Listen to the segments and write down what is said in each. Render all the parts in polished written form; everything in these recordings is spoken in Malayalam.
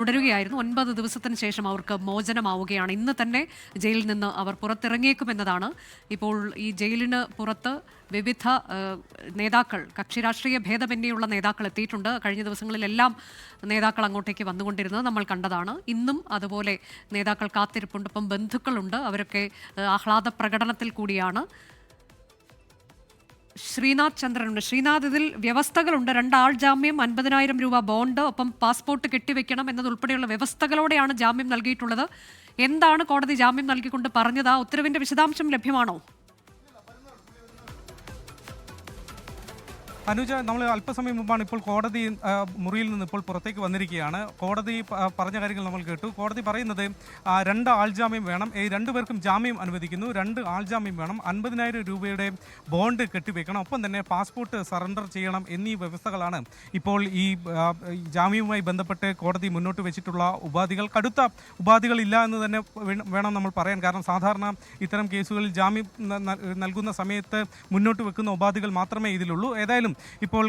തുടരുകയായിരുന്നു. 9 ദിവസത്തിന് ശേഷം അവർക്ക് മോചനമാവുകയാണ്. ഇന്ന് തന്നെ ജയിലിൽ നിന്ന് അവർ പുറത്തിറങ്ങിയേക്കുമെന്നതാണ്. ഇപ്പോൾ ഈ ജയിലിന് പുറത്ത് വിവിധ നേതാക്കൾ, കക്ഷി രാഷ്ട്രീയ ഭേദമന്യേയുള്ള നേതാക്കൾ എത്തിയിട്ടുണ്ട്. കഴിഞ്ഞ ദിവസങ്ങളിലെല്ലാം നേതാക്കൾ അങ്ങോട്ടേക്ക് വന്നുകൊണ്ടിരുന്നത് നമ്മൾ കണ്ടതാണ്. ഇന്നും അതുപോലെ നേതാക്കൾ കാത്തിരിപ്പുണ്ട്. ഇപ്പം ബന്ധുക്കളുണ്ട്, അവരൊക്കെ ആഹ്ലാദ പ്രകടനത്തിൽ കൂടിയാണ്. ശ്രീനാഥ് ചന്ദ്രനുണ്ട്. ശ്രീനാഥ്, ഇതിൽ വ്യവസ്ഥകളുണ്ട്. 2 ആൾ ജാമ്യം, 50,000 രൂപ ബോണ്ട്, ഒപ്പം പാസ്പോർട്ട് കെട്ടിവെക്കണം എന്നതുൾപ്പെടെയുള്ള വ്യവസ്ഥകളോടെയാണ് ജാമ്യം നൽകിയിട്ടുള്ളത്. എന്താണ് കോടതി ജാമ്യം നൽകിക്കൊണ്ട് പറഞ്ഞത്? ആ ഉത്തരവിന്റെ വിശദാംശം ലഭ്യമാണോ? അനുജ, നമ്മൾ അല്പസമയം മുമ്പാണ് ഇപ്പോൾ കോടതി മുറിയിൽ നിന്ന് ഇപ്പോൾ പുറത്തേക്ക് വന്നിരിക്കുകയാണ്. കോടതി പറഞ്ഞ കാര്യങ്ങൾ നമ്മൾ കേട്ടു. കോടതി പറയുന്നത് 2 ആൾ ജാമ്യം വേണം, 2 പേർക്കും ജാമ്യം അനുവദിക്കുന്നു. 2 ആൾ ജാമ്യം വേണം, 50,000 രൂപയുടെ ബോണ്ട് കെട്ടിവെക്കണം, ഒപ്പം തന്നെ പാസ്പോർട്ട് സറണ്ടർ ചെയ്യണം എന്നീ വ്യവസ്ഥകളാണ് ഇപ്പോൾ ഈ ജാമ്യവുമായി ബന്ധപ്പെട്ട് കോടതി മുന്നോട്ട് വെച്ചിട്ടുള്ള ഉപാധികൾ. കടുത്ത ഉപാധികളില്ല എന്ന് തന്നെ വേണം നമ്മൾ പറയാൻ. കാരണം സാധാരണ ഇത്തരം കേസുകളിൽ ജാമ്യം നൽകുന്ന സമയത്ത് മുന്നോട്ട് വെക്കുന്ന ഉപാധികൾ മാത്രമേ ഇതിലുള്ളൂ. ഏതായാലും ഇപ്പോൾ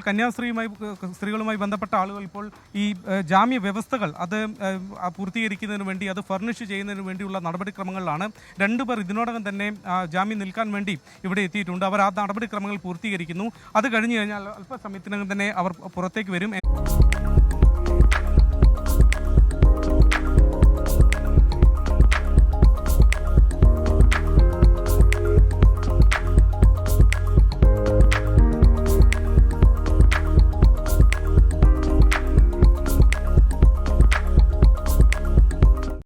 സ്ത്രീകളുമായി ബന്ധപ്പെട്ട ആളുകൾ ഇപ്പോൾ ഈ ജാമ്യ വ്യവസ്ഥകൾ അത് പൂർത്തീകരിക്കുന്നതിന് വേണ്ടി, അത് ഫർണിഷ് ചെയ്യുന്നതിന് വേണ്ടിയുള്ള നടപടിക്രമങ്ങളിലാണ്. 2 പേർ ഇതിനോടകം തന്നെ ജാമ്യം നിൽക്കാൻ വേണ്ടി ഇവിടെ എത്തിയിട്ടുണ്ട്. അവർ ആ നടപടിക്രമങ്ങൾ പൂർത്തീകരിക്കുന്നു. അത് കഴിഞ്ഞു കഴിഞ്ഞാൽ അല്പസമയത്തിനകം തന്നെ അവർ പുറത്തേക്ക് വരും.